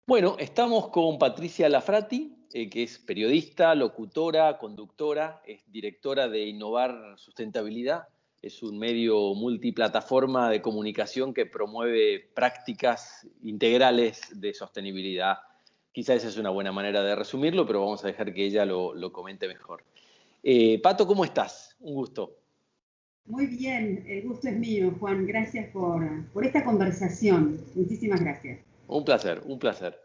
Bueno, estamos con Patricia Lafrati, que es periodista, locutora, conductora, es directora de Innovar Sustentabilidad. Es un medio multiplataforma de comunicación que promueve prácticas integrales de sostenibilidad. Quizá esa es una buena manera de resumirlo, pero vamos a dejar que ella lo comente mejor. Pato, ¿cómo estás? Un gusto. Muy bien, el gusto es mío, Juan. Gracias por esta conversación. Muchísimas gracias. Un placer, un placer.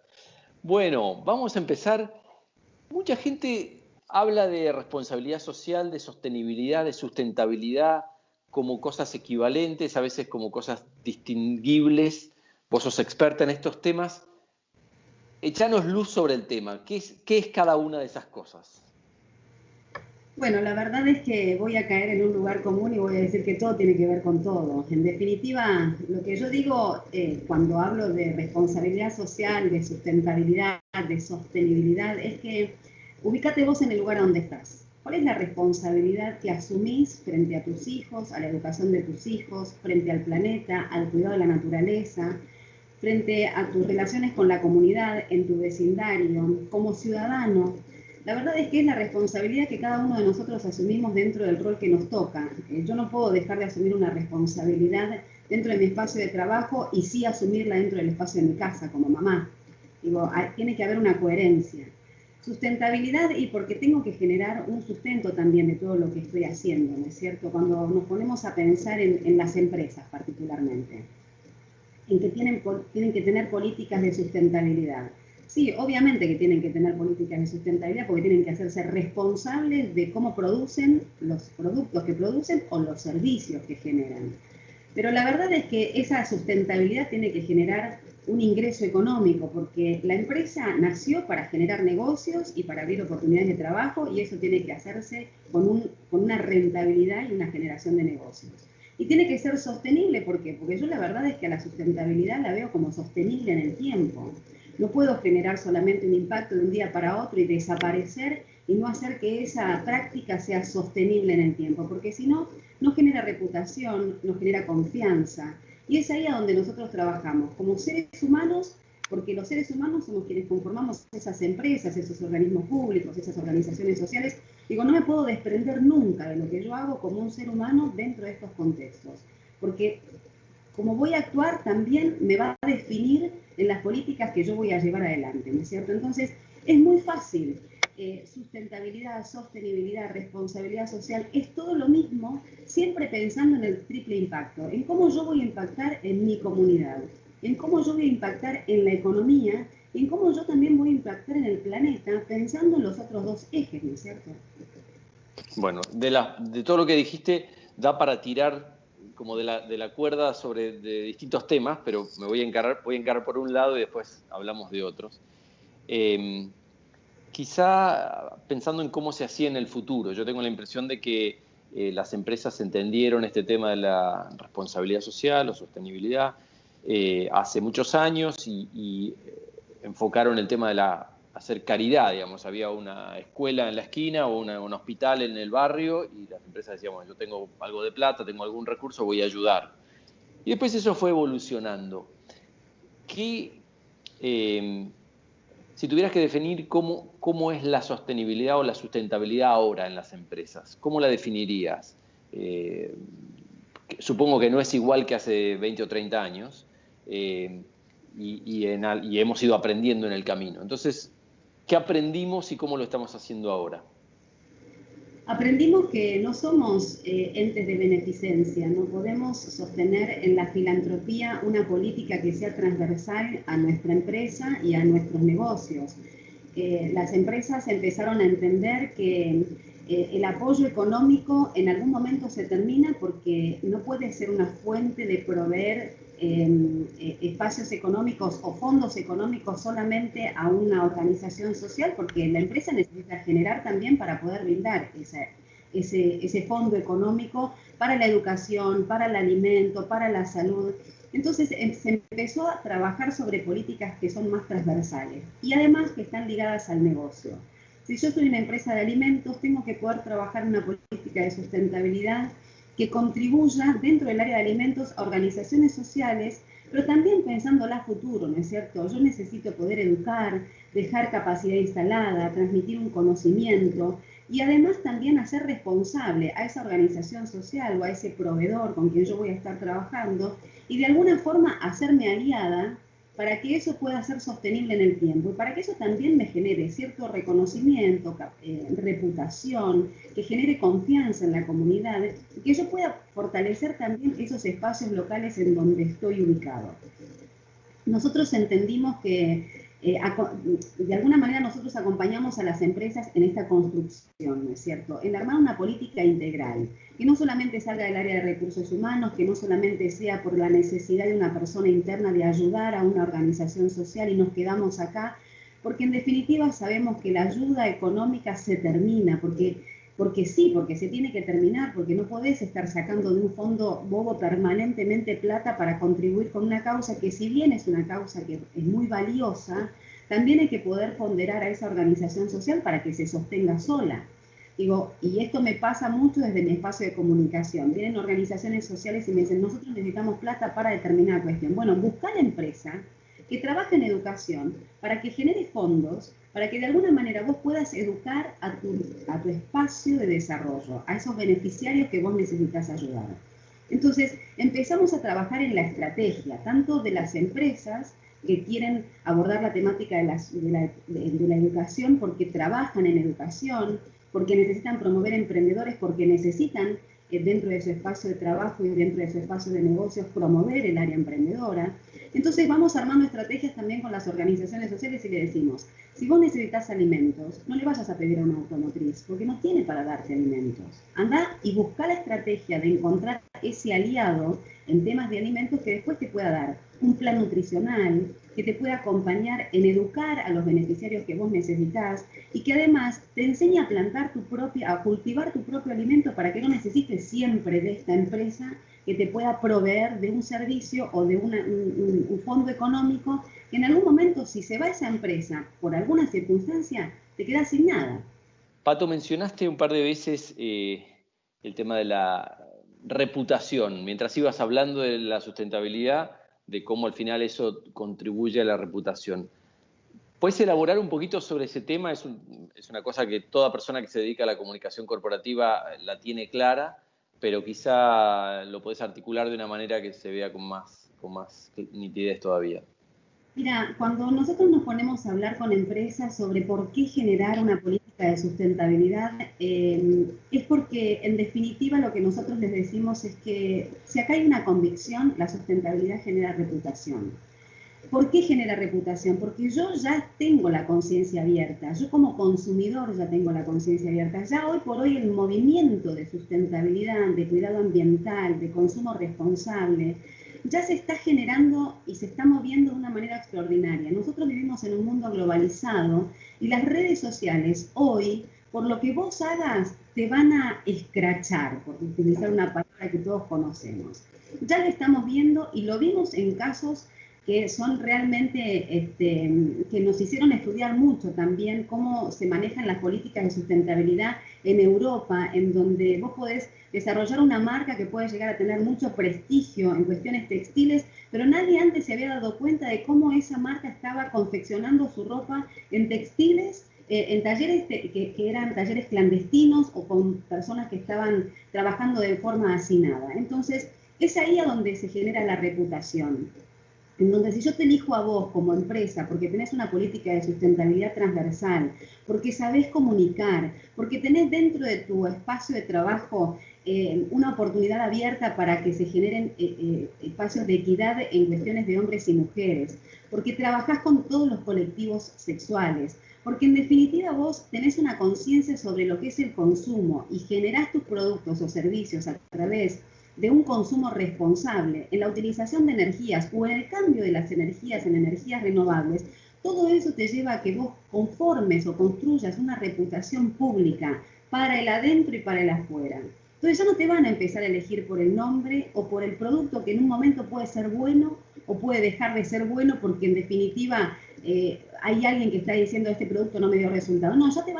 Bueno, vamos a empezar. Mucha gente habla de responsabilidad social, de sostenibilidad, de sustentabilidad como cosas equivalentes, a veces como cosas distinguibles. Vos sos experta en estos temas. Echanos luz sobre el tema. ¿Qué es cada una de esas cosas? Bueno, la verdad es que voy a caer en un lugar común y voy a decir que todo tiene que ver con todo. En definitiva, lo que yo digo cuando hablo de responsabilidad social, de sustentabilidad, de sostenibilidad, es que ubícate vos en el lugar donde estás. ¿Cuál es la responsabilidad que asumís frente a tus hijos, a la educación de tus hijos, frente al planeta, al cuidado de la naturaleza, frente a tus relaciones con la comunidad, en tu vecindario, como ciudadano? La verdad es que es la responsabilidad que cada uno de nosotros asumimos dentro del rol que nos toca. Yo no puedo dejar de asumir una responsabilidad dentro de mi espacio de trabajo y sí asumirla dentro del espacio de mi casa como mamá. Digo, tiene que haber una coherencia. Sustentabilidad y porque tengo que generar un sustento también de todo lo que estoy haciendo, ¿no es cierto? Cuando nos ponemos a pensar en las empresas particularmente, en que tienen que tener políticas de sustentabilidad. Sí, obviamente que tienen que tener políticas de sustentabilidad porque tienen que hacerse responsables de cómo producen los productos que producen o los servicios que generan. Pero la verdad es que esa sustentabilidad tiene que generar un ingreso económico, porque la empresa nació para generar negocios y para abrir oportunidades de trabajo, y eso tiene que hacerse con una rentabilidad y una generación de negocios. Y tiene que ser sostenible, ¿por qué? Porque yo la verdad es que a la sustentabilidad la veo como sostenible en el tiempo. No puedo generar solamente un impacto de un día para otro y desaparecer y no hacer que esa práctica sea sostenible en el tiempo, porque si no, no genera reputación, no genera confianza. Y es ahí a donde nosotros trabajamos, como seres humanos, porque los seres humanos somos quienes conformamos esas empresas, esos organismos públicos, esas organizaciones sociales. Digo, no me puedo desprender nunca de lo que yo hago como un ser humano dentro de estos contextos, porque como voy a actuar también me va a definir en las políticas que yo voy a llevar adelante, ¿no es cierto? Entonces, es muy fácil. Sustentabilidad, sostenibilidad, responsabilidad social, es todo lo mismo, siempre pensando en el triple impacto, en cómo yo voy a impactar en mi comunidad, en cómo yo voy a impactar en la economía, y en cómo yo también voy a impactar en el planeta, pensando en los otros dos ejes, ¿no es cierto? Bueno, de todo lo que dijiste, da para tirar como de la cuerda de distintos temas, pero me voy a encarar por un lado y después hablamos de otros. Eh, Quizá pensando en cómo se hacía en el futuro, yo tengo la impresión de que las empresas entendieron este tema de la responsabilidad social o sostenibilidad hace muchos años y enfocaron el tema de hacer caridad, digamos. Había una escuela en la esquina o un hospital en el barrio y las empresas decían, bueno, yo tengo algo de plata, tengo algún recurso, voy a ayudar. Y después eso fue evolucionando. ¿Qué, eh, si tuvieras que definir cómo es la sostenibilidad o la sustentabilidad ahora en las empresas, ¿cómo la definirías? Eh, Supongo que no es igual que hace 20 o 30 años eh, y hemos ido aprendiendo en el camino. Entonces, ¿qué aprendimos y cómo lo estamos haciendo ahora? Aprendimos que no somos entes de beneficencia, no podemos sostener en la filantropía una política que sea transversal a nuestra empresa y a nuestros negocios. Las empresas empezaron a entender que el apoyo económico en algún momento se termina porque no puede ser una fuente de proveer espacios económicos o fondos económicos solamente a una organización social, porque la empresa necesita generar también para poder brindar ese fondo económico para la educación, para el alimento, para la salud. Entonces se empezó a trabajar sobre políticas que son más transversales y además que están ligadas al negocio. Si yo soy una empresa de alimentos, tengo que poder trabajar una política de sustentabilidad que contribuya dentro del área de alimentos a organizaciones sociales pero también pensándola a futuro, ¿no es cierto? Yo necesito poder educar, dejar capacidad instalada, transmitir un conocimiento y además también hacer responsable a esa organización social o a ese proveedor con quien yo voy a estar trabajando y de alguna forma hacerme aliada para que eso pueda ser sostenible en el tiempo y para que eso también me genere cierto reconocimiento, reputación, que genere confianza en la comunidad y que yo pueda fortalecer también esos espacios locales en donde estoy ubicado. Nosotros entendimos que de alguna manera nosotros acompañamos a las empresas en esta construcción, ¿no es cierto? En armar una política integral, que no solamente salga del área de recursos humanos, que no solamente sea por la necesidad de una persona interna de ayudar a una organización social y nos quedamos acá, porque en definitiva sabemos que la ayuda económica se termina, porque sí, porque se tiene que terminar, porque no podés estar sacando de un fondo bobo permanentemente plata para contribuir con una causa que si bien es una causa que es muy valiosa, también hay que poder ponderar a esa organización social para que se sostenga sola. Digo, y esto me pasa mucho desde mi espacio de comunicación. Vienen organizaciones sociales y me dicen, nosotros necesitamos plata para determinada cuestión. Bueno, busca la empresa que trabaje en educación para que genere fondos, para que de alguna manera vos puedas educar a tu espacio de desarrollo, a esos beneficiarios que vos necesitas ayudar. Entonces, empezamos a trabajar en la estrategia, tanto de las empresas que quieren abordar la temática de la educación porque trabajan en educación, porque necesitan promover emprendedores, porque necesitan dentro de su espacio de trabajo y dentro de su espacio de negocios promover el área emprendedora. Entonces vamos armando estrategias también con las organizaciones sociales y le decimos, si vos necesitas alimentos, no le vayas a pedir a una automotriz, porque no tiene para darte alimentos. Anda y busca la estrategia de encontrar ese aliado en temas de alimentos que después te pueda dar un plan nutricional, que te pueda acompañar en educar a los beneficiarios que vos necesitas y que además te enseñe a plantar a cultivar tu propio alimento para que no necesites siempre de esta empresa que te pueda proveer de un servicio o de un fondo económico que en algún momento, si se va esa empresa por alguna circunstancia, te quedas sin nada. Pato, mencionaste un par de veces el tema de la reputación, mientras ibas hablando de la sustentabilidad, de cómo al final eso contribuye a la reputación. ¿Puedes elaborar un poquito sobre ese tema? Es una cosa que toda persona que se dedica a la comunicación corporativa la tiene clara, pero quizá lo podés articular de una manera que se vea con más nitidez todavía. Mira, cuando nosotros nos ponemos a hablar con empresas sobre por qué generar una política de sustentabilidad, es porque en definitiva lo que nosotros les decimos es que si acá hay una convicción, la sustentabilidad genera reputación. ¿Por qué genera reputación? Porque yo ya tengo la conciencia abierta, yo como consumidor ya tengo la conciencia abierta. Ya hoy por hoy el movimiento de sustentabilidad, de cuidado ambiental, de consumo responsable, ya se está generando y se está moviendo de una manera extraordinaria. Nosotros vivimos en un mundo globalizado y las redes sociales hoy, por lo que vos hagas, te van a escrachar, por utilizar una palabra que todos conocemos. Ya lo estamos viendo y lo vimos en casos que son realmente, que nos hicieron estudiar mucho también cómo se manejan las políticas de sustentabilidad en Europa, en donde vos podés desarrollar una marca que puede llegar a tener mucho prestigio en cuestiones textiles, pero nadie antes se había dado cuenta de cómo esa marca estaba confeccionando su ropa en textiles, en talleres que eran talleres clandestinos o con personas que estaban trabajando de forma hacinada. Entonces, es ahí a donde se genera la reputación. En donde si yo te elijo a vos como empresa, porque tenés una política de sustentabilidad transversal, porque sabés comunicar, porque tenés dentro de tu espacio de trabajo una oportunidad abierta para que se generen espacios de equidad en cuestiones de hombres y mujeres, porque trabajás con todos los colectivos sexuales, porque en definitiva vos tenés una conciencia sobre lo que es el consumo y generás tus productos o servicios a través de un consumo responsable en la utilización de energías o en el cambio de las energías en energías renovables, todo eso te lleva a que vos conformes o construyas una reputación pública para el adentro y para el afuera. Entonces ya no te van a empezar a elegir por el nombre o por el producto que en un momento puede ser bueno o puede dejar de ser bueno porque en definitiva hay alguien que está diciendo este producto no me dio resultado. No, ya te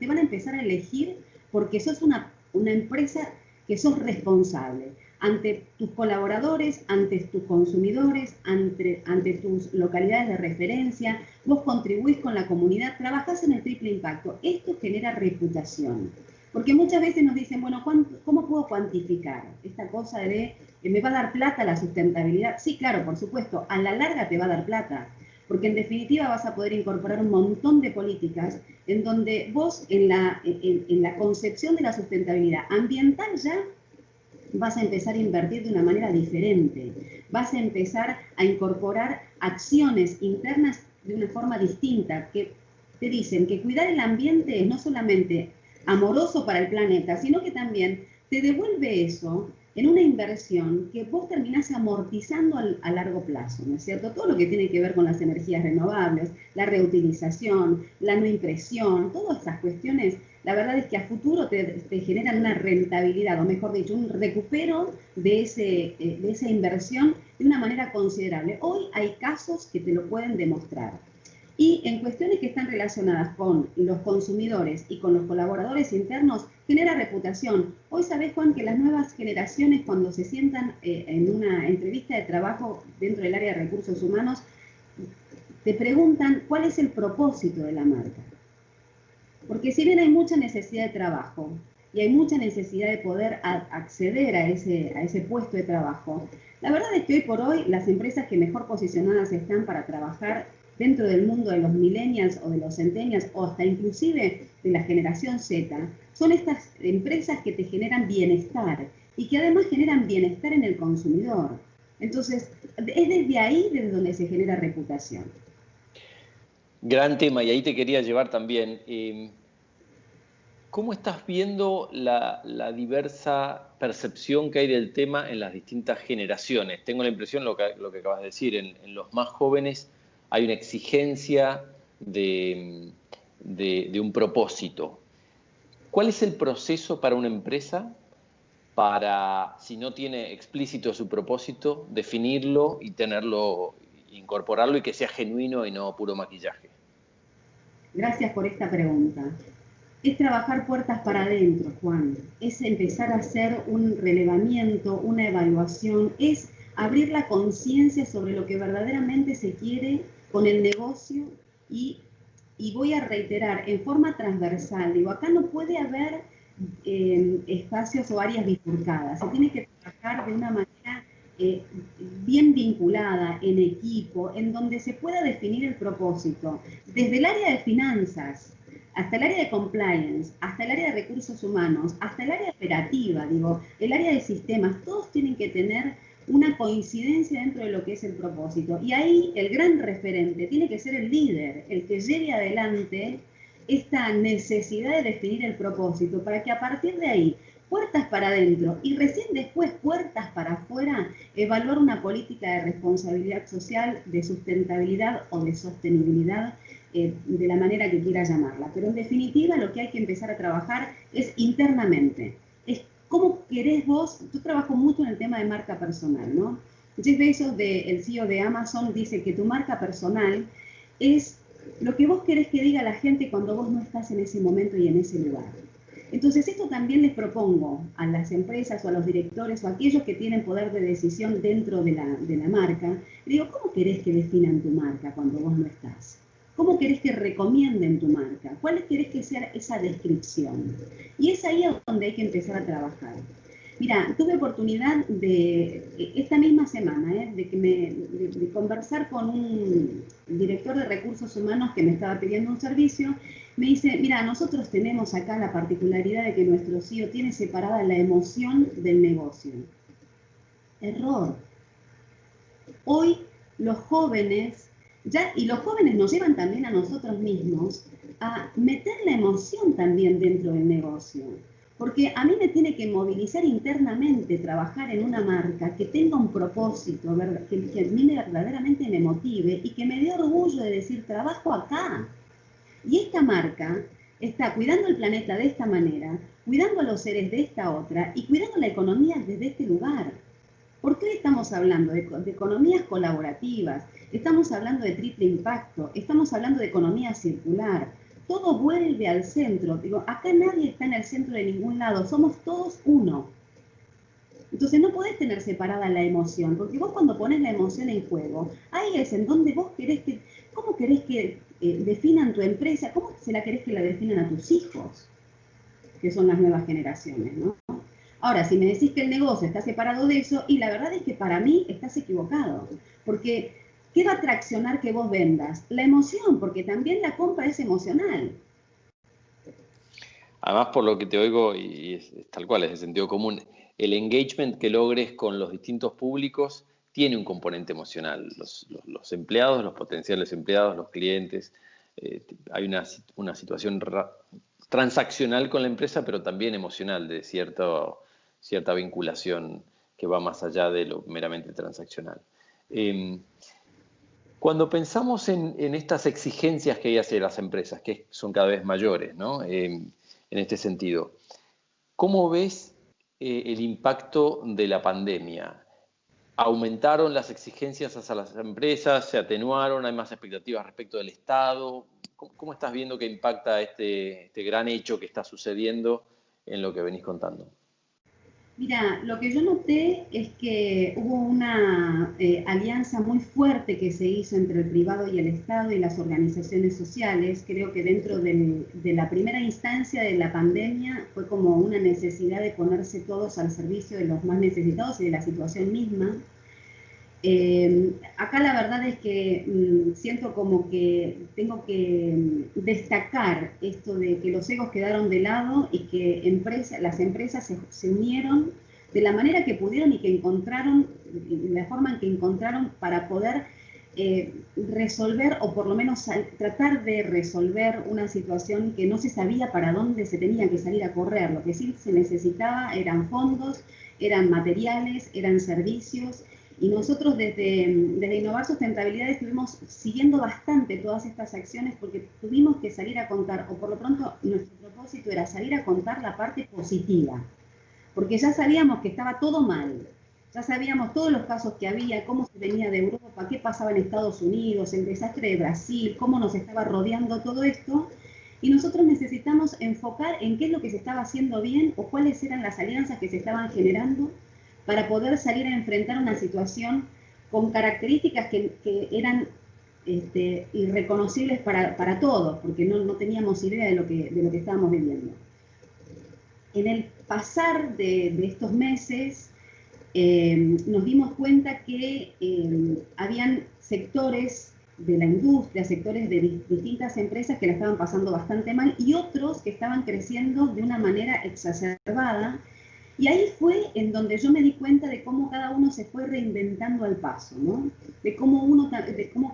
van a empezar a elegir porque sos una empresa que sos responsable. ante tus colaboradores, ante tus consumidores, ante tus localidades de referencia, vos contribuís con la comunidad, trabajás en el triple impacto. Esto genera reputación. Porque muchas veces nos dicen, bueno, ¿cómo puedo cuantificar esta cosa de me va a dar plata la sustentabilidad? Sí, claro, por supuesto, a la larga te va a dar plata, porque en definitiva vas a poder incorporar un montón de políticas en donde vos en la concepción de la sustentabilidad ambiental ya vas a empezar a invertir de una manera diferente, vas a empezar a incorporar acciones internas de una forma distinta, que te dicen que cuidar el ambiente es no solamente amoroso para el planeta, sino que también te devuelve eso en una inversión que vos terminás amortizando a largo plazo, ¿no es cierto? Todo lo que tiene que ver con las energías renovables, la reutilización, la no impresión, todas estas cuestiones, la verdad es que a futuro te generan una rentabilidad, o mejor dicho, un recupero de esa inversión de una manera considerable. Hoy hay casos que te lo pueden demostrar. Y en cuestiones que están relacionadas con los consumidores y con los colaboradores internos, genera reputación. Hoy sabés, Juan, que las nuevas generaciones, cuando se sientan en una entrevista de trabajo dentro del área de recursos humanos, te preguntan cuál es el propósito de la marca. Porque si bien hay mucha necesidad de trabajo y hay mucha necesidad de poder acceder a ese puesto de trabajo, la verdad es que hoy por hoy las empresas que mejor posicionadas están para trabajar dentro del mundo de los millennials o de los centennials o hasta inclusive de la generación Z, son estas empresas que te generan bienestar y que además generan bienestar en el consumidor. Entonces, es desde ahí desde donde se genera reputación. Gran tema, y ahí te quería llevar también. ¿Cómo estás viendo la diversa percepción que hay del tema en las distintas generaciones? Tengo la impresión, lo que acabas de decir, en los más jóvenes hay una exigencia de un propósito. ¿Cuál es el proceso para una empresa para, si no tiene explícito su propósito, definirlo y tenerlo, incorporarlo y que sea genuino y no puro maquillaje? Gracias por esta pregunta. Es trabajar puertas para adentro, Juan. Es empezar a hacer un relevamiento, una evaluación, es abrir la conciencia sobre lo que verdaderamente se quiere con el negocio y voy a reiterar, en forma transversal, digo, acá no puede haber espacios o áreas bifurcadas, se tiene que trabajar de una manera bien vinculada, en equipo, en donde se pueda definir el propósito, desde el área de finanzas, hasta el área de compliance, hasta el área de recursos humanos, hasta el área operativa, digo, el área de sistemas, todos tienen que tener una coincidencia dentro de lo que es el propósito. Y ahí el gran referente tiene que ser el líder, el que lleve adelante esta necesidad de definir el propósito, para que a partir de ahí, puertas para adentro y recién después puertas para afuera, evaluar una política de responsabilidad social, de sustentabilidad o de sostenibilidad, de la manera que quiera llamarla. Pero en definitiva lo que hay que empezar a trabajar es internamente. Es cómo querés vos, yo trabajo mucho en el tema de marca personal, ¿no? Jeff Bezos, el CEO de Amazon, dice que tu marca personal es lo que vos querés que diga la gente cuando vos no estás en ese momento y en ese lugar. Entonces esto también les propongo a las empresas o a los directores o a aquellos que tienen poder de decisión dentro de la marca. Le digo, ¿cómo querés que definan tu marca cuando vos no estás? ¿Cómo querés que recomienden tu marca? ¿Cuál querés que sea esa descripción? Y es ahí donde hay que empezar a trabajar. Mira, tuve oportunidad esta misma semana, de conversar con un director de recursos humanos que me estaba pidiendo un servicio. Me dice, mira, nosotros tenemos acá la particularidad de que nuestro CEO tiene separada la emoción del negocio. Error. Hoy los jóvenes, y los jóvenes nos llevan también a nosotros mismos a meter la emoción también dentro del negocio. Porque a mí me tiene que movilizar internamente, trabajar en una marca que tenga un propósito, que a mí verdaderamente me motive y que me dé orgullo de decir, trabajo acá. Y esta marca está cuidando el planeta de esta manera, cuidando a los seres de esta otra y cuidando la economía desde este lugar. ¿Por qué estamos hablando de economías colaborativas? Estamos hablando de triple impacto, estamos hablando de economía circular. Todo vuelve al centro. Digo, acá nadie está en el centro de ningún lado, somos todos uno. Entonces no podés tener separada la emoción, porque vos cuando pones la emoción en juego, ahí es en donde vos querés que, ¿cómo querés que definan tu empresa? ¿Cómo se la querés que la definan a tus hijos? Que son las nuevas generaciones, ¿no? Ahora, si me decís que el negocio está separado de eso, y la verdad es que para mí estás equivocado, porque ¿qué va a traccionar que vos vendas? La emoción, porque también la compra es emocional. Además, por lo que te oigo, y es tal cual, es de sentido común, el engagement que logres con los distintos públicos tiene un componente emocional. Los empleados, los potenciales empleados, los clientes, hay una situación transaccional con la empresa, pero también emocional, de cierta vinculación que va más allá de lo meramente transaccional. Cuando pensamos en estas exigencias que hay hacia las empresas, que son cada vez mayores, ¿no? En este sentido, ¿cómo ves el impacto de la pandemia? ¿Aumentaron las exigencias hacia las empresas? ¿Se atenuaron? ¿Hay más expectativas respecto del Estado? ¿Cómo estás viendo que impacta este gran hecho que está sucediendo en lo que venís contando? Mira, lo que yo noté es que hubo una alianza muy fuerte que se hizo entre el privado y el Estado y las organizaciones sociales. Creo que dentro de la primera instancia de la pandemia fue como una necesidad de ponerse todos al servicio de los más necesitados y de la situación misma. Acá la verdad es que siento como que tengo que destacar esto de que los egos quedaron de lado y que las empresas se unieron de la manera que pudieron y que encontraron, la forma en que encontraron para poder resolver o por lo menos tratar de resolver una situación que no se sabía para dónde se tenía que salir a correr. Lo que sí se necesitaba eran fondos, eran materiales, eran servicios. Y nosotros desde Innovar Sustentabilidad estuvimos siguiendo bastante todas estas acciones porque tuvimos que salir a contar, o por lo pronto nuestro propósito era salir a contar la parte positiva, porque ya sabíamos que estaba todo mal, ya sabíamos todos los casos que había, cómo se venía de Europa, qué pasaba en Estados Unidos, el desastre de Brasil, cómo nos estaba rodeando todo esto, y nosotros necesitamos enfocar en qué es lo que se estaba haciendo bien o cuáles eran las alianzas que se estaban generando para poder salir a enfrentar una situación con características que eran irreconocibles para todos, porque no teníamos idea de lo que estábamos viviendo. En el pasar de estos meses, nos dimos cuenta que habían sectores de la industria, sectores de distintas empresas que la estaban pasando bastante mal y otros que estaban creciendo de una manera exacerbada. Y ahí fue en donde yo me di cuenta de cómo cada uno se fue reinventando al paso, ¿no? De cómo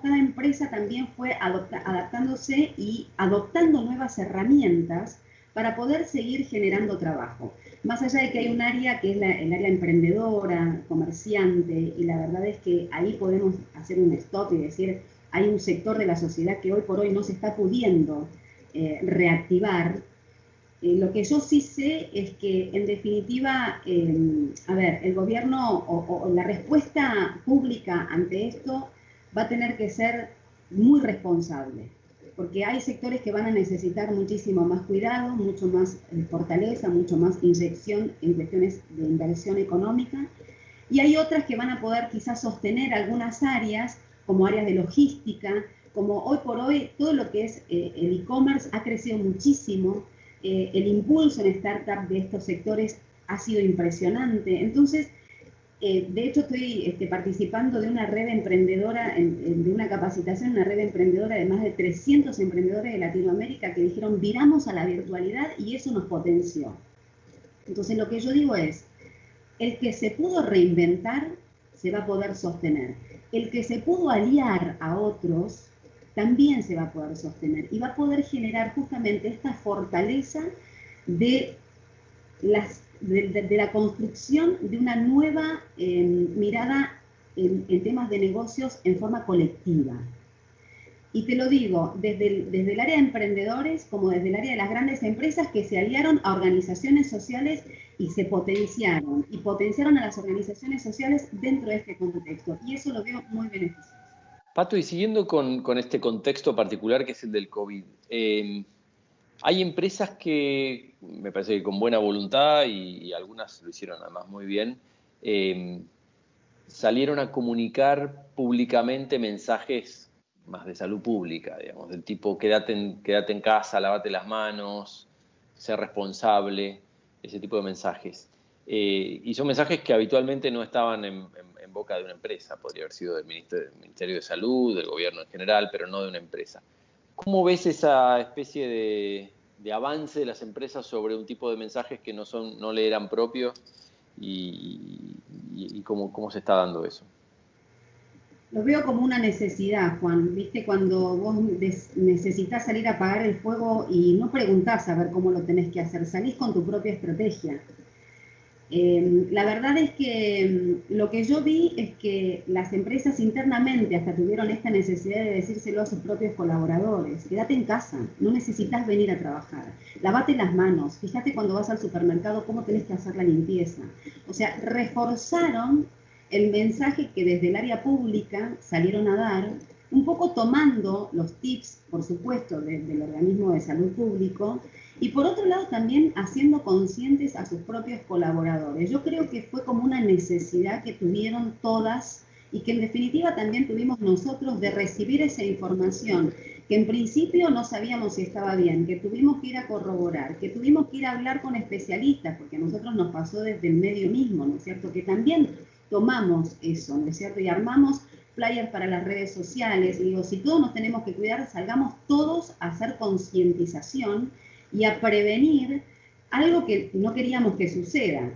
cada empresa también fue adaptándose y adoptando nuevas herramientas para poder seguir generando trabajo. Más allá de que hay un área que es el área emprendedora, comerciante, y la verdad es que ahí podemos hacer un stop y decir, hay un sector de la sociedad que hoy por hoy no se está pudiendo reactivar. Lo que yo sí sé es que, en definitiva, a ver, el gobierno o la respuesta pública ante esto va a tener que ser muy responsable, porque hay sectores que van a necesitar muchísimo más cuidado, mucho más fortaleza, mucho más inyección en cuestiones de inversión económica, y hay otras que van a poder quizás sostener algunas áreas, como áreas de logística, como hoy por hoy todo lo que es el e-commerce ha crecido muchísimo, el impulso en startup de estos sectores ha sido impresionante. Entonces, de hecho, estoy participando de una red emprendedora, de una capacitación, una red emprendedora de más de 300 emprendedores de Latinoamérica que dijeron, viramos a la virtualidad y eso nos potenció. Entonces, lo que yo digo es, el que se pudo reinventar se va a poder sostener. El que se pudo aliar a otros también se va a poder sostener y va a poder generar justamente esta fortaleza de la construcción de una nueva mirada en temas de negocios en forma colectiva. Y te lo digo, desde el área de emprendedores como desde el área de las grandes empresas que se aliaron a organizaciones sociales y se potenciaron, y potenciaron a las organizaciones sociales dentro de este contexto. Y eso lo veo muy beneficioso. Pato, y siguiendo con este contexto particular que es el del COVID, hay empresas que, me parece que con buena voluntad, y algunas lo hicieron además muy bien, salieron a comunicar públicamente mensajes más de salud pública, digamos, del tipo quédate en casa, lavate las manos, sé responsable, ese tipo de mensajes. Y son mensajes que habitualmente no estaban en boca de una empresa, podría haber sido del Ministerio de Salud, del gobierno en general, pero no de una empresa. ¿Cómo ves esa especie de avance de las empresas sobre un tipo de mensajes que no le eran propios y cómo se está dando eso? Lo veo como una necesidad, Juan. ¿Viste? Cuando vos necesitas salir a apagar el fuego y no preguntás a ver cómo lo tenés que hacer, salís con tu propia estrategia. La verdad es que lo que yo vi es que las empresas internamente hasta tuvieron esta necesidad de decírselo a sus propios colaboradores. Quédate en casa, no necesitas venir a trabajar. Lavate las manos, fíjate cuando vas al supermercado cómo tenés que hacer la limpieza. O sea, reforzaron el mensaje que desde el área pública salieron a dar, un poco tomando los tips, por supuesto, del organismo de salud público, y por otro lado también haciendo conscientes a sus propios colaboradores. Yo creo que fue como una necesidad que tuvieron todas y que en definitiva también tuvimos nosotros de recibir esa información, que en principio no sabíamos si estaba bien, que tuvimos que ir a corroborar, que tuvimos que ir a hablar con especialistas, porque a nosotros nos pasó desde el medio mismo, ¿no es cierto? Que también tomamos eso, ¿no es cierto? Y armamos flyers para las redes sociales, y digo, si todos nos tenemos que cuidar, salgamos todos a hacer concientización y a prevenir algo que no queríamos que suceda.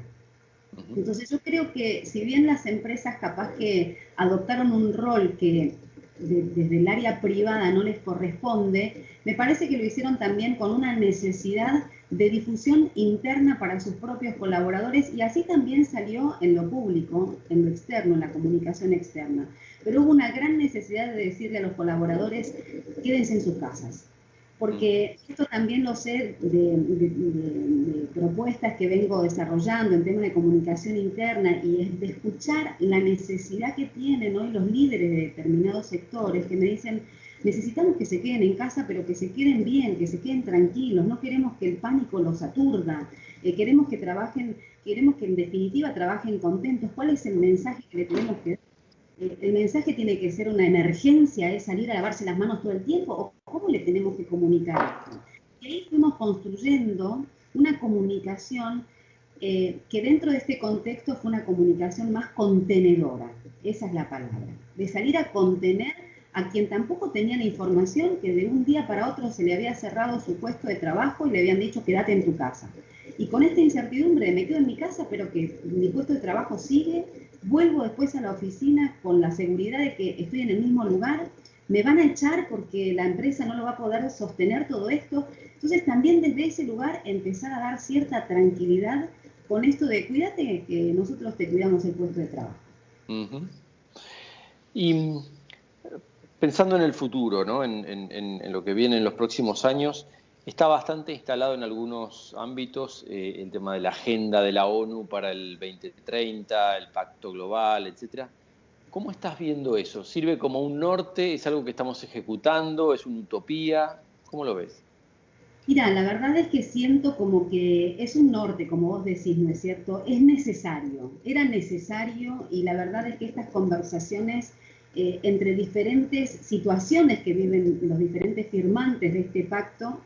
Entonces yo creo que si bien las empresas capaz que adoptaron un rol que desde el área privada no les corresponde, me parece que lo hicieron también con una necesidad de difusión interna para sus propios colaboradores, y así también salió en lo público, en lo externo, en la comunicación externa. Pero hubo una gran necesidad de decirle a los colaboradores, quédense en sus casas. Porque esto también lo sé de propuestas que vengo desarrollando en temas de comunicación interna, y es de escuchar la necesidad que tienen hoy los líderes de determinados sectores que me dicen, necesitamos que se queden en casa, pero que se queden bien, que se queden tranquilos, no queremos que el pánico los aturda, queremos que trabajen, queremos que en definitiva trabajen contentos. ¿Cuál es el mensaje que le tenemos que dar? ¿El mensaje tiene que ser una emergencia, es salir a lavarse las manos todo el tiempo? ¿O cómo le tenemos que comunicar esto? Y ahí fuimos construyendo una comunicación que dentro de este contexto fue una comunicación más contenedora. Esa es la palabra. De salir a contener a quien tampoco tenía la información, que de un día para otro se le había cerrado su puesto de trabajo y le habían dicho quédate en tu casa. Y con esta incertidumbre de me quedo en mi casa, pero que mi puesto de trabajo sigue, vuelvo después a la oficina con la seguridad de que estoy en el mismo lugar, me van a echar porque la empresa no lo va a poder sostener todo esto. Entonces también desde ese lugar empezar a dar cierta tranquilidad con esto de cuídate que nosotros te cuidamos el puesto de trabajo. Y pensando en el futuro, ¿no? en lo que viene en los próximos años, está bastante instalado en algunos ámbitos el tema de la agenda de la ONU para el 2030, el pacto global, etc. ¿Cómo estás viendo eso? ¿Sirve como un norte? ¿Es algo que estamos ejecutando? ¿Es una utopía? ¿Cómo lo ves? Mira, la verdad es que siento como que es un norte, como vos decís, ¿no es cierto? Es necesario, era necesario, y la verdad es que estas conversaciones entre diferentes situaciones que viven los diferentes firmantes de este pacto,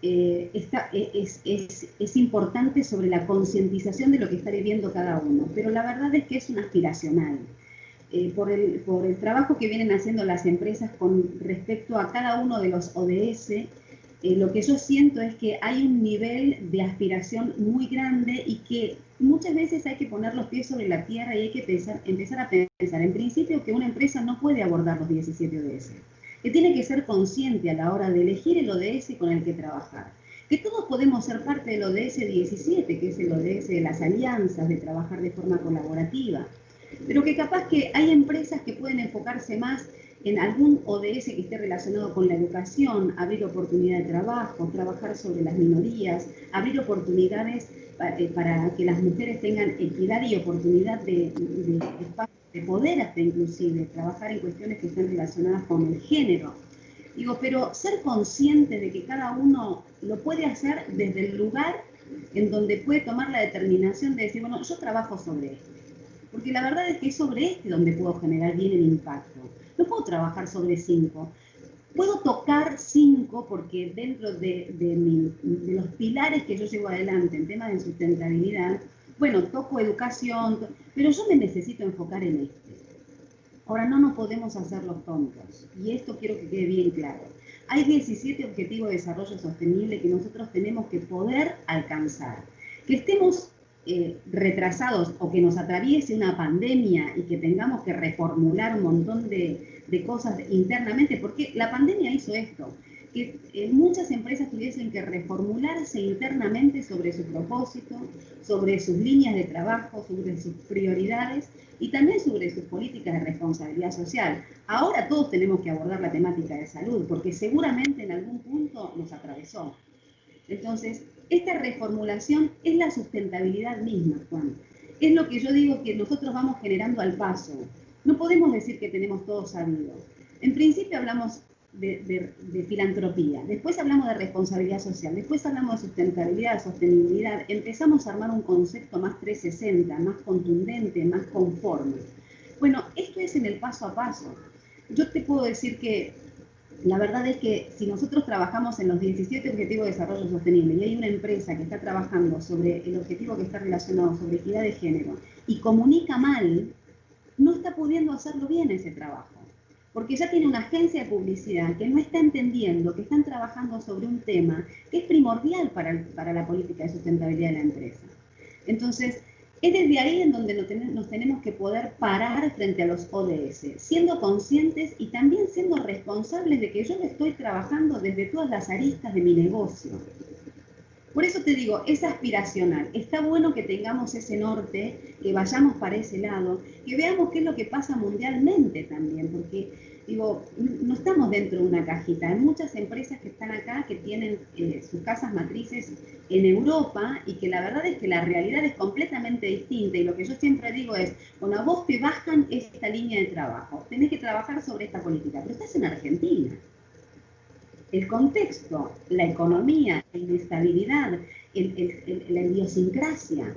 es importante sobre la concientización de lo que está viviendo cada uno, pero la verdad es que es un aspiracional. Por el trabajo que vienen haciendo las empresas con respecto a cada uno de los ODS, lo que yo siento es que hay un nivel de aspiración muy grande y que muchas veces hay que poner los pies sobre la tierra y hay que empezar a pensar, en principio, que una empresa no puede abordar los 17 ODS, que tiene que ser consciente a la hora de elegir el ODS con el que trabajar, que todos podemos ser parte del ODS 17, que es el ODS de las alianzas, de trabajar de forma colaborativa, pero que capaz que hay empresas que pueden enfocarse más en algún ODS que esté relacionado con la educación, abrir oportunidad de trabajo, trabajar sobre las minorías, abrir oportunidades para que las mujeres tengan equidad y oportunidad de espacio, de poder hasta inclusive, trabajar en cuestiones que estén relacionadas con el género. Digo, pero ser consciente de que cada uno lo puede hacer desde el lugar en donde puede tomar la determinación de decir, bueno, yo trabajo sobre esto. porque la verdad es que es sobre este donde puedo generar bien el impacto. No puedo trabajar sobre 5. Puedo tocar 5 porque dentro de los pilares que yo llevo adelante en temas de sustentabilidad, bueno, toco educación, pero yo me necesito enfocar en este. Ahora, no nos podemos hacer los tontos, y esto quiero que quede bien claro. Hay 17 objetivos de desarrollo sostenible que nosotros tenemos que poder alcanzar. Que estemos retrasados o que nos atraviese una pandemia y que tengamos que reformular un montón de cosas internamente, porque la pandemia hizo esto, que muchas empresas tuviesen que reformularse internamente sobre su propósito, sobre sus líneas de trabajo, sobre sus prioridades y también sobre sus políticas de responsabilidad social. Ahora todos tenemos que abordar la temática de salud, porque seguramente en algún punto nos atravesó. Entonces, esta reformulación es la sustentabilidad misma, Juan. Es lo que yo digo que nosotros vamos generando al paso. No podemos decir que tenemos todo sabido. En principio hablamos de filantropía, después hablamos de responsabilidad social, después hablamos de sustentabilidad, sostenibilidad. Empezamos a armar un concepto más 360, más contundente, más conforme. Bueno, esto es en el paso a paso. Yo te puedo decir que la verdad es que si nosotros trabajamos en los 17 Objetivos de Desarrollo Sostenible y hay una empresa que está trabajando sobre el objetivo que está relacionado sobre equidad de género y comunica mal, no está pudiendo hacerlo bien ese trabajo. Porque ya tiene una agencia de publicidad que no está entendiendo que están trabajando sobre un tema que es primordial para la política de sustentabilidad de la empresa. Entonces, es desde ahí en donde nos tenemos que poder parar frente a los ODS, siendo conscientes y también siendo responsables de que yo lo estoy trabajando desde todas las aristas de mi negocio. Por eso te digo, es aspiracional. Está bueno que tengamos ese norte, que vayamos para ese lado, que veamos qué es lo que pasa mundialmente también, porque digo, no estamos dentro de una cajita. Hay muchas empresas que están acá que tienen sus casas matrices en Europa y que la verdad es que la realidad es completamente distinta y lo que yo siempre digo es, bueno, a vos te bajan esta línea de trabajo, tenés que trabajar sobre esta política, pero estás en Argentina. El contexto, la economía, la inestabilidad, la idiosincrasia,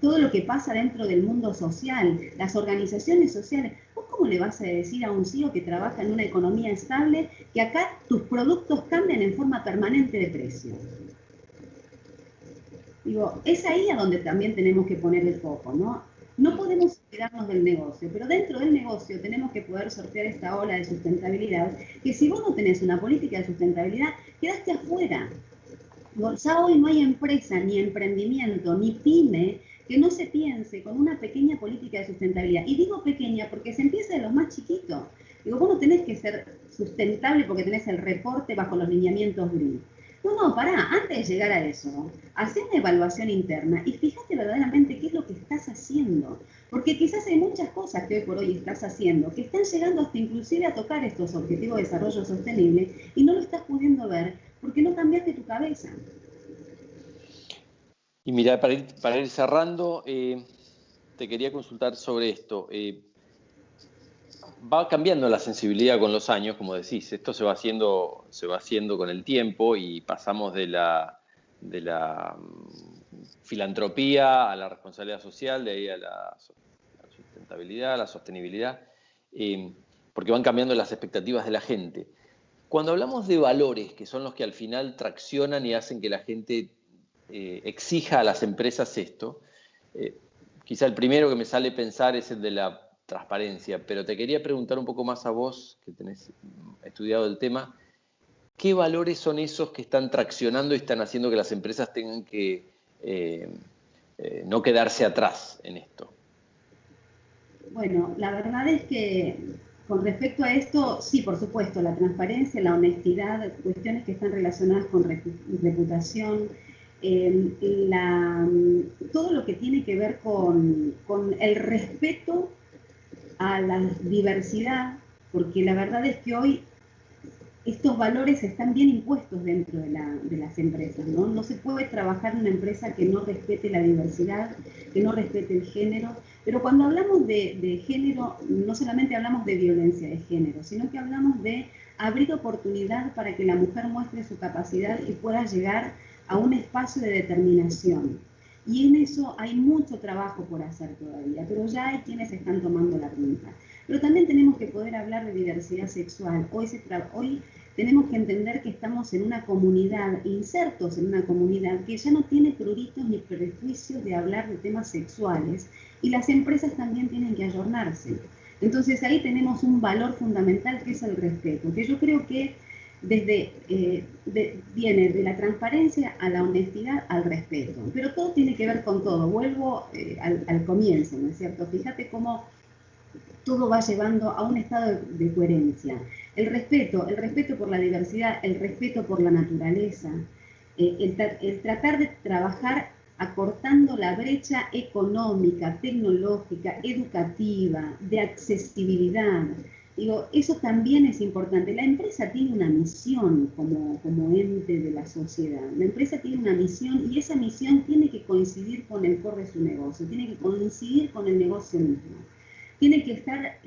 todo lo que pasa dentro del mundo social, las organizaciones sociales. ¿Vos cómo le vas a decir a un CEO que trabaja en una economía estable que acá tus productos cambian en forma permanente de precio? Digo, es ahí a donde también tenemos que poner el foco, ¿no? No podemos olvidarnos del negocio, pero dentro del negocio tenemos que poder sortear esta ola de sustentabilidad, que si vos no tenés una política de sustentabilidad, quedaste afuera. Ya hoy no hay empresa, ni emprendimiento, ni pyme, que no se piense con una pequeña política de sustentabilidad. Y digo pequeña porque se empieza de los más chiquitos. Digo, vos no tenés que ser sustentable porque tenés el reporte bajo los lineamientos GRI. No, pará, antes de llegar a eso, hacé una evaluación interna y fíjate verdaderamente qué es lo que estás haciendo. Porque quizás hay muchas cosas que hoy por hoy estás haciendo que están llegando hasta inclusive a tocar estos objetivos de desarrollo sostenible y no lo estás pudiendo ver porque no cambiaste tu cabeza. Y mira, para ir cerrando, te quería consultar sobre esto. Va cambiando la sensibilidad con los años, como decís, esto se va haciendo con el tiempo y pasamos de la filantropía a la responsabilidad social, de ahí a la sustentabilidad, a la sostenibilidad, porque van cambiando las expectativas de la gente. Cuando hablamos de valores, que son los que al final traccionan y hacen que la gente exija a las empresas esto, quizá el primero que me sale pensar es el de la transparencia, pero te quería preguntar un poco más a vos, que tenés estudiado el tema, ¿qué valores son esos que están traccionando y están haciendo que las empresas tengan que no quedarse atrás en esto? Bueno, la verdad es que con respecto a esto, sí, por supuesto, la transparencia, la honestidad, cuestiones que están relacionadas con reputación, todo lo que tiene que ver con el respeto a la diversidad, porque la verdad es que hoy estos valores están bien impuestos dentro de las empresas, ¿no? No se puede trabajar en una empresa que no respete la diversidad, que no respete el género, pero cuando hablamos de género, no solamente hablamos de violencia de género, sino que hablamos de abrir oportunidad para que la mujer muestre su capacidad y pueda llegar a un espacio de determinación. Y en eso hay mucho trabajo por hacer todavía, pero ya hay quienes están tomando la punta. Pero también tenemos que poder hablar de diversidad sexual. Hoy tenemos que entender que estamos en una comunidad, insertos en una comunidad que ya no tiene pruritos ni prejuicios de hablar de temas sexuales, y las empresas también tienen que ayornarse. Entonces ahí tenemos un valor fundamental que es el respeto, que yo creo que viene de la transparencia a la honestidad al respeto, pero todo tiene que ver con todo. Vuelvo al comienzo, ¿no es cierto? Fíjate cómo todo va llevando a un estado de coherencia. El respeto por la diversidad, el respeto por la naturaleza, el tratar de trabajar acortando la brecha económica, tecnológica, educativa, de accesibilidad. Digo, eso también es importante. La empresa tiene una misión como ente de la sociedad. La empresa tiene una misión y esa misión tiene que coincidir con el core de su negocio, tiene que coincidir con el negocio mismo, tiene que estar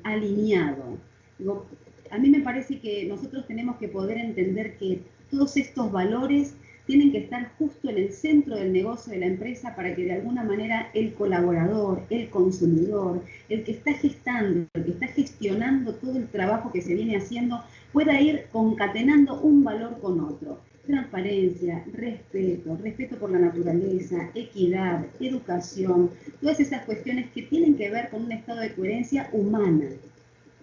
alineado. Digo, a mí me parece que nosotros tenemos que poder entender que todos estos valores tienen que estar justo en el centro del negocio de la empresa para que de alguna manera el colaborador, el consumidor, el que está gestando, el que está gestionando todo el trabajo que se viene haciendo, pueda ir concatenando un valor con otro. Transparencia, respeto por la naturaleza, equidad, educación, todas esas cuestiones que tienen que ver con un estado de coherencia humana,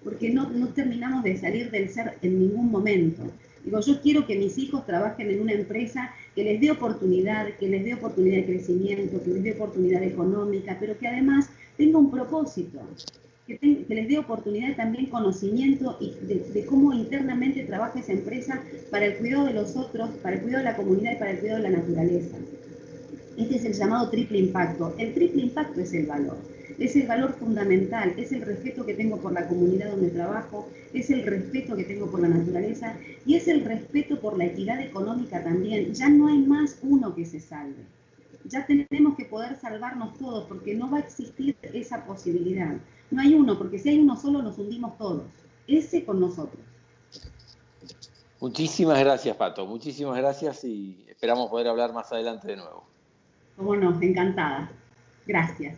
porque no terminamos de salir del ser en ningún momento. Digo, yo quiero que mis hijos trabajen en una empresa que les dé oportunidad, de crecimiento, que les dé oportunidad económica, pero que además tenga un propósito, que les dé oportunidad también conocimiento y de cómo internamente trabaja esa empresa para el cuidado de los otros, para el cuidado de la comunidad y para el cuidado de la naturaleza. Este es el llamado triple impacto. El triple impacto es el valor fundamental, es el respeto que tengo por la comunidad donde trabajo, es el respeto que tengo por la naturaleza y es el respeto por la equidad económica también. Ya no hay más uno que se salve. Ya tenemos que poder salvarnos todos porque no va a existir esa posibilidad. No hay uno, porque si hay uno solo nos hundimos todos. Ese con nosotros. Muchísimas gracias, Pato. Muchísimas gracias y esperamos poder hablar más adelante de nuevo. Cómo no, encantada. Gracias.